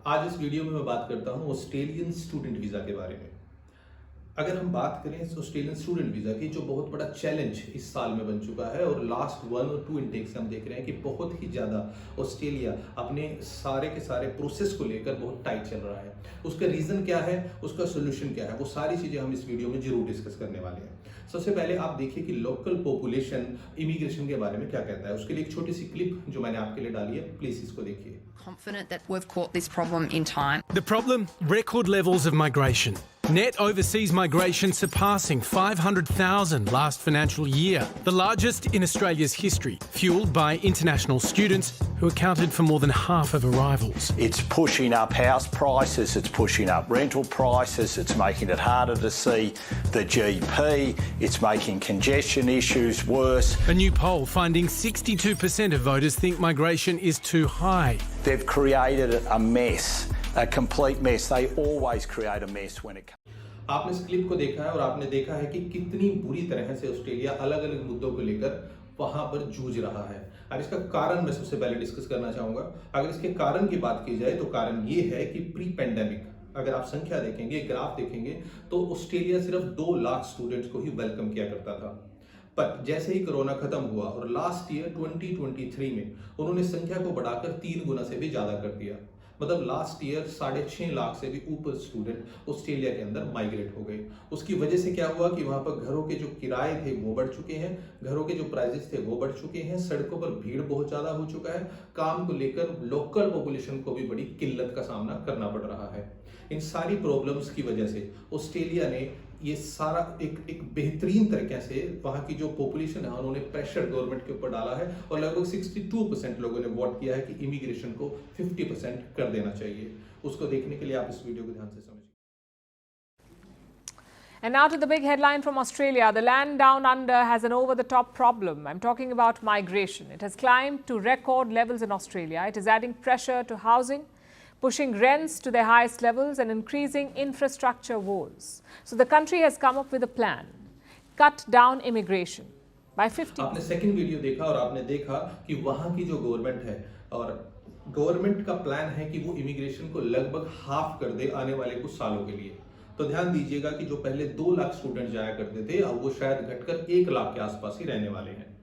आज इस वीडियो में मैं बात करता हूँ ऑस्ट्रेलियन स्टूडेंट वीज़ा के बारे में। अगर हम बात करें इस ऑस्ट्रेलियन स्टूडेंट वीज़ा की, जो बहुत बड़ा चैलेंज इस साल में बन चुका है और लास्ट 1 और 2 इनटेक से हम देख रहे हैं कि बहुत ही ज़्यादा ऑस्ट्रेलिया अपने सारे के सारे प्रोसेस को लेकर बहुत टाइट चल रहा है। उसका रीज़न क्या है, उसका सोल्यूशन क्या है, वो सारी चीज़ें हम इस वीडियो में जरूर डिस्कस करने वाले हैं। सबसे पहले आप देखिए कि लोकल पॉपुलेशन इमिग्रेशन के बारे में क्या कहता है। उसके लिए एक छोटी सी क्लिप जो मैंने आपके लिए डाली है, प्लीज़ इसको देखिए। Confident that we've caught this problem in time. The problem? Record levels of migration. Net overseas migration surpassing 500,000 last financial year, the largest in Australia's history, fuelled by international students who accounted for more than half of arrivals. It's pushing up house prices, it's pushing up rental prices, it's making it harder to see the GP, it's making congestion issues worse. A new poll finding 62% of voters think migration is too high. They've created a mess, a complete mess. They always create a mess when it comes. आपने इस clip को देखा है और आपने देखा है कि कितनी बुरी तरह से ऑस्ट्रेलिया अलग अलग मुद्दों को लेकर वहां पर जूझ रहा है। अब इसका कारण मैं सबसे पहले डिस्कस करना चाहूंगा। अगर इसके कारण की बात की जाए तो कारण ये है कि प्री पेंडेमिक अगर आप संख्या देखेंगे, ग्राफ देखेंगे, तो ऑस्ट्रेलिया सिर्फ 2 लाख स्टूडेंट्स को ही वेलकम किया करता था। पर जैसे ही कोरोना खत्म हुआ और लास्ट ईयर 2023 में उन्होंने संख्या को बढ़ाकर 3 गुना से भी ज्यादा कर दिया। मतलब लास्ट ईयर 6.5 लाख से भी ऊपर स्टूडेंट ऑस्ट्रेलिया के अंदर माइग्रेट हो गए। उसकी वजह से क्या हुआ कि वहां पर घरों के जो किराए थे वो बढ़ चुके हैं, घरों के जो प्राइसेस थे वो बढ़ चुके हैं, सड़कों पर भीड़ बहुत ज्यादा हो चुका है, काम को लेकर लोकल पॉपुलेशन को भी बड़ी किल्लत का सामना करना पड़ रहा है। इन सारी प्रॉब्लम्स की वजह से ऑस्ट्रेलिया ने ये सारा एक बेहतरीन तरीके से वहां की जो पॉपुलेशन है उन्होंने प्रेशर गवर्नमेंट के ऊपर डाला है और लगभग 62% लोगों ने वोट किया है कि इमिग्रेशन को 50% कर देना चाहिए। उसको देखने के लिए आप इस वीडियो को ध्यान से समझिए। And now to the big headline from Australia. The land down under has an over-the-top problem. I'm talking about migration. It has climbed to record levels in Australia. It is adding pressure to housing, pushing rents to their highest levels and increasing infrastructure woes. So the country has come up with a plan. Cut down immigration by 50%. आपने second video देखा और आपने देखा कि वहां की जो government है और गवर्नमेंट का प्लान है कि वो इमिग्रेशन को लगभग हाफ कर दे आने वाले कुछ सालों के लिए। तो ध्यान दीजिएगा कि जो पहले 2 लाख स्टूडेंट जाया करते थे अब वो शायद घटकर 1 लाख के आसपास ही रहने वाले हैं।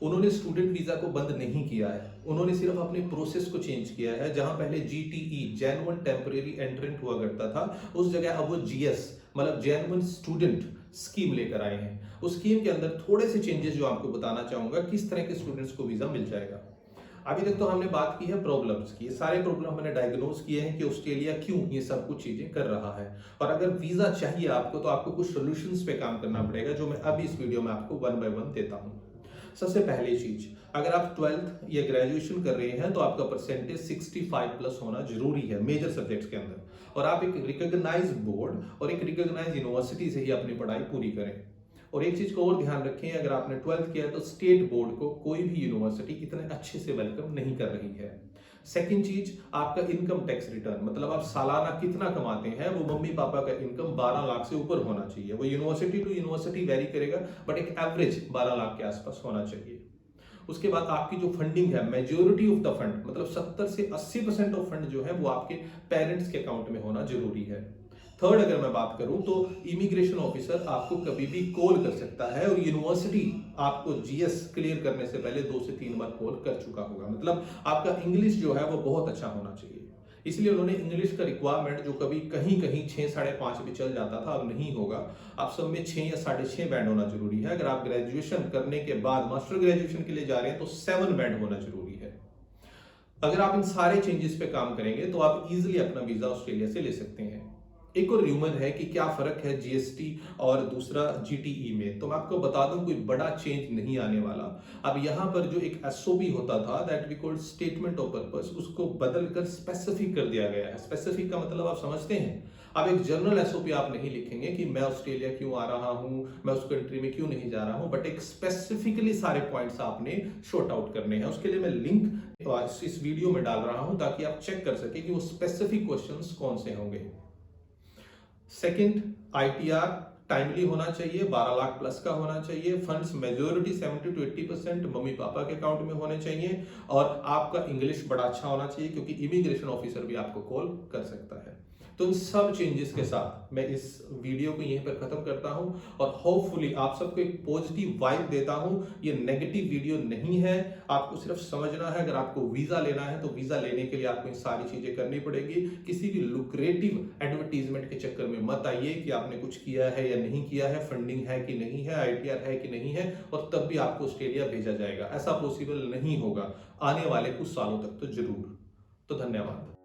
उन्होंने स्टूडेंट वीजा को बंद नहीं किया है, उन्होंने सिर्फ अपने प्रोसेस को चेंज किया है। जहां पहले जीटीई जेन्युइन टेम्परेरी एंट्रेंट हुआ करता था, उस जगह अब वो जीएस मतलब जेन्युइन स्टूडेंट स्कीम लेकर आए हैं। उस स्कीम के अंदर थोड़े से चेंजेस जो आपको बताना चाहूंगा किस तरह के स्टूडेंट्स को वीजा मिल जाएगा। अभी तक तो हमने बात की है प्रॉब्लम्स की, ये सारे प्रॉब्लम हमने डायग्नोज किए हैं कि ऑस्ट्रेलिया क्यों ये सब कुछ चीजें कर रहा है। और अगर वीजा चाहिए आपको तो आपको कुछ सोल्यूशंस पे काम करना पड़ेगा, जो मैं अभी इस वीडियो में आपको 1 बाय 1 देता हूं। सबसे पहली चीज, अगर आप 12th या ग्रेजुएशन कर रहे हैं तो आपका परसेंटेज 65+ होना जरूरी है मेजर सब्जेक्ट्स के अंदर, और आप एक रिकॉग्नाइज्ड बोर्ड और एक रिकॉग्नाइज्ड यूनिवर्सिटी से ही अपनी पढ़ाई पूरी करें। और एक चीज को और ध्यान रखें, अगर आपने 12th किया है तो स्टेट बोर्ड को कोई भी यूनिवर्सिटी इतने अच्छे से वेलकम नहीं कर रही है। सेकंड चीज, आपका इनकम टैक्स रिटर्न, मतलब आप सालाना कितना कमाते हैं वो मम्मी पापा का इनकम 12 लाख से ऊपर होना चाहिए। वो यूनिवर्सिटी टू यूनिवर्सिटी वेरी करेगा, बट एक एवरेज 12 लाख के आसपास होना चाहिए। उसके बाद आपकी जो फंडिंग है, मेजोरिटी ऑफ द फंड मतलब 70 से 80% ऑफ फंड जो है वो आपके पेरेंट्स के अकाउंट में होना जरूरी है। थर्ड, अगर मैं बात करूं तो इमिग्रेशन ऑफिसर आपको कभी भी कॉल कर सकता है और यूनिवर्सिटी आपको जीएस क्लियर करने से पहले 2 से 3 बार कॉल कर चुका होगा। मतलब आपका इंग्लिश जो है वो बहुत अच्छा होना चाहिए। इसलिए उन्होंने इंग्लिश का रिक्वायरमेंट जो कभी कहीं कहीं 6 साढ़े 5 भी चल जाता था अब नहीं होगा। आप सब में 6 या 6.5 बैंड होना जरूरी है। अगर आप ग्रेजुएशन करने के बाद मास्टर ग्रेजुएशन के लिए जा रहे हैं तो 7 बैंड होना जरूरी है। अगर आप इन सारे चेंजेस पे काम करेंगे तो आप इजिली अपना वीजा ऑस्ट्रेलिया से ले सकते हैं। एक और र्यूमर है कि क्या फर्क है जीएसटी और दूसरा जीटीई में, तो मैं आपको बता दूं कोई बड़ा चेंज नहीं आने वाला। अब यहां पर जो एक एसओपी होता था that we called statement of purpose, उसको बदलकर स्पेसिफिक कर दिया गया है। स्पेसिफिक का मतलब आप समझते हैं। अब एक जनरल एसओपी आप नहीं लिखेंगे कि मैं ऑस्ट्रेलिया क्यों आ रहा हूं, मैं उस कंट्री में क्यों नहीं जा रहा हूं, बट एक स्पेसिफिकली सारे पॉइंट्स आपने शॉर्ट आउट करने हैं। उसके लिए मैं लिंक इस वीडियो में डाल रहा हूं ताकि आप चेक कर सके कि वो स्पेसिफिक क्वेश्चंस कौन से होंगे। सेकंड, आईटीआर टाइमली होना चाहिए, 12 लाख प्लस का होना चाहिए, funds majority 70 to 80% mummy papa के अकाउंट में होने चाहिए, और आपका इंग्लिश बड़ा अच्छा होना चाहिए क्योंकि इमिग्रेशन ऑफिसर भी आपको कॉल कर सकता है। तो इन सब चेंजेस के साथ मैं इस वीडियो को यहीं पर खत्म करता हूं और होपफुली आप सबको एक पॉजिटिव वाइब देता हूं। ये नेगेटिव वीडियो नहीं है, आपको सिर्फ समझना है अगर आपको वीजा लेना है तो वीजा लेने के लिए आपको इन सारी चीजें करनी पड़ेगी। किसी भी लुक्रेटिव एडवर्टीजमेंट के चक्कर में मत आइए कि आपने कुछ किया है या नहीं किया है, फंडिंग है कि नहीं है, ITR है कि नहीं है, और तब भी आपको ऑस्ट्रेलिया भेजा जाएगा। ऐसा पॉसिबल नहीं होगा, आने वाले कुछ सालों तक तो जरूर। तो धन्यवाद।